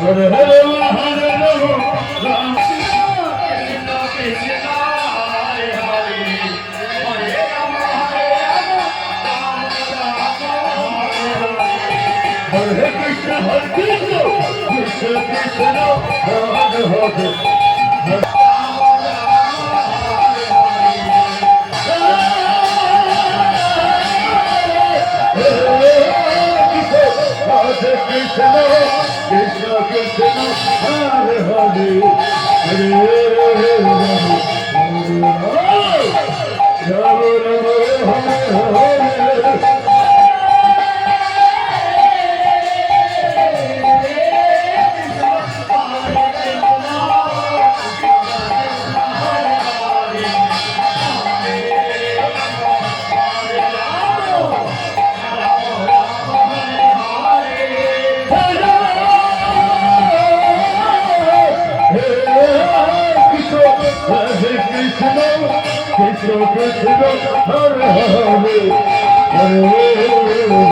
Hare Hare Hare Ram Hare Krishna Krishna Krishna Hare Hare Krishna Krishna Hare Hare Hare Krishna Krishna Hare Hare Hare